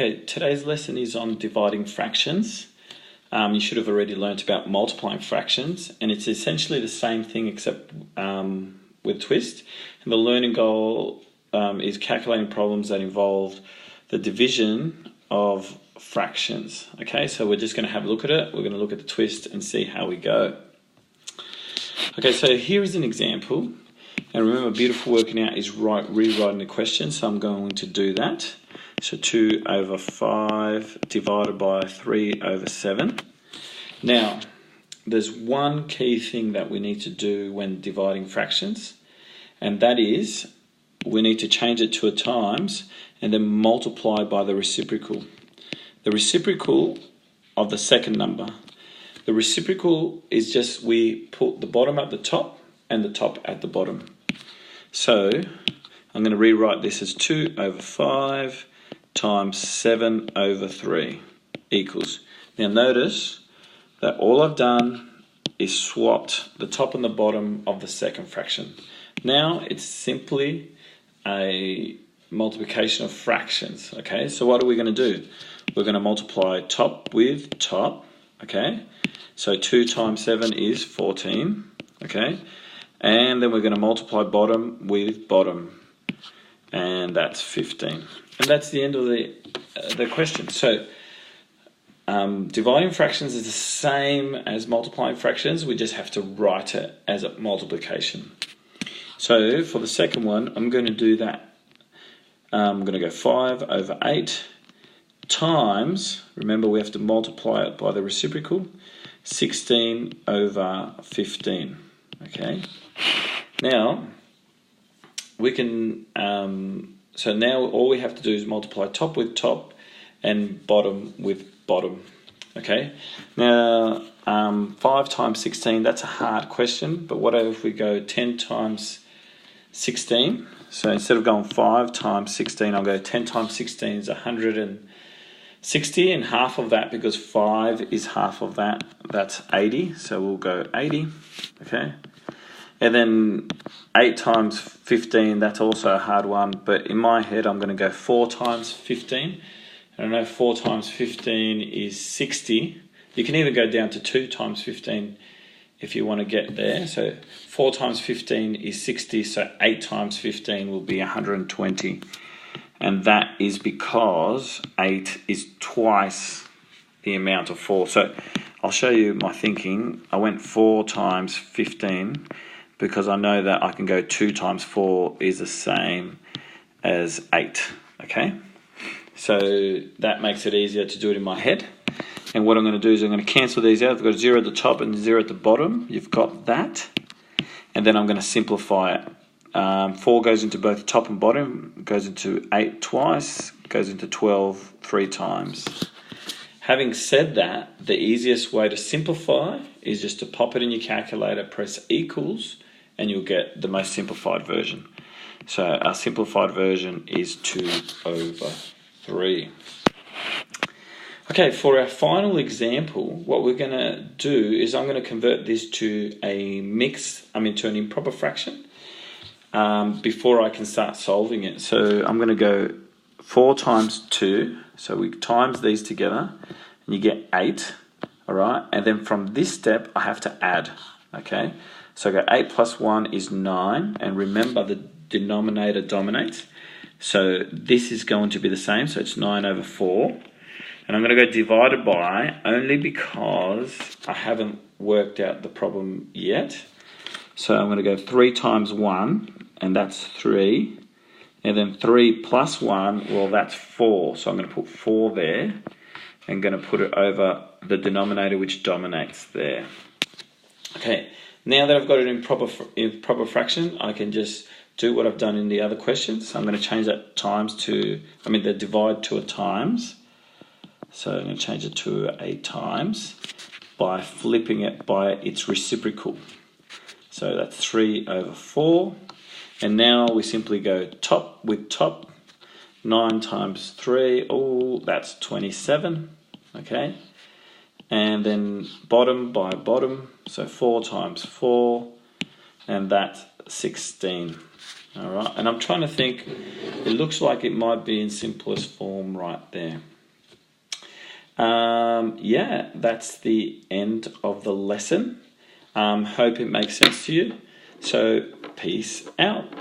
Okay, today's lesson is on dividing fractions. You should have already learnt about multiplying fractions, and it's essentially the same thing except with twist. And the learning goal is calculating problems that involve the division of fractions. Okay, so we're just going to have a look at it. We're going to look at the twist and see how we go. Okay, so here is an example. And remember, beautiful working out is rewriting the question, so I'm going to do that. So 2 over 5 divided by 3 over 7. Now, there's one key thing that we need to do when dividing fractions, and that is we need to change it to a times and then multiply by the reciprocal. The reciprocal of the second number. The reciprocal is just we put the bottom at the top and the top at the bottom. So I'm going to rewrite this as 2 over 5 times 7 over 3 equals. Now notice that all I've done is swapped the top and the bottom of the second fraction. Now it's simply a multiplication of fractions. Okay, so what are we going to do? We're going to multiply top with top. Okay, so 2 times 7 is 14. Okay, and then we're going to multiply bottom with bottom, and that's 15. And that's the end of the question. So dividing fractions is the same as multiplying fractions. We just have to write it as a multiplication. So for the second one, I'm going to do that. I'm going to go 5 over 8 times, remember we have to multiply it by the reciprocal, 16 over 15. Okay. Now, we can, so now all we have to do is multiply top with top and bottom with bottom. Okay. Now, 5 times 16, that's a hard question, but what if we go 10 times 16? So instead of going 5 times 16, I'll go 10 times 16 is 160, and half of that, because 5 is half of that, that's 80. So we'll go 80. Okay. And then 8 times 15, that's also a hard one, but in my head I'm going to go 4 times 15. And I know 4 times 15 is 60. You can even go down to 2 times 15 if you want to get there. So 4 times 15 is 60, so 8 times 15 will be 120. And that is because 8 is twice the amount of 4. So I'll show you my thinking. I went 4 times 15 because I know that I can go 2 times 4 is the same as 8. Okay? So that makes it easier to do it in my head. And what I'm going to do is I'm going to cancel these out. I've got 0 at the top and 0 at the bottom. You've got that. And then I'm going to simplify it. 4 goes into both top and bottom, goes into 8 twice, goes into 12 3 times. Having said that, the easiest way to simplify is just to pop it in your calculator, press equals, and you'll get the most simplified version. So our simplified version is 2 over 3. Okay, for our final example, what we're going to do is I'm going to convert this to a to an improper fraction before I can start solving it. So I'm going to go 4 times 2, so we times these together, and you get 8, all right? And then from this step, I have to add, okay? So I go 8 plus 1 is 9, and remember the denominator dominates. So this is going to be the same, so it's 9 over 4. And I'm going to go divided by only because I haven't worked out the problem yet. So I'm going to go 3 times 1, and that's 3. And then 3 plus 1, well, that's 4. So I'm going to put 4 there and going to put it over the denominator, which dominates there. Okay, now that I've got it in proper fraction, I can just do what I've done in the other questions. So I'm going to change that the divide to a times. So I'm going to change it to a times by flipping it by its reciprocal. So that's 3 over 4. And now we simply go top with top. 9 times 3, oh, that's 27. Okay. And then bottom by bottom. So 4 times 4. And that's 16. All right, and I'm trying to think, it looks like it might be in simplest form right there. Yeah, that's the end of the lesson. Hope it makes sense to you. So, peace out.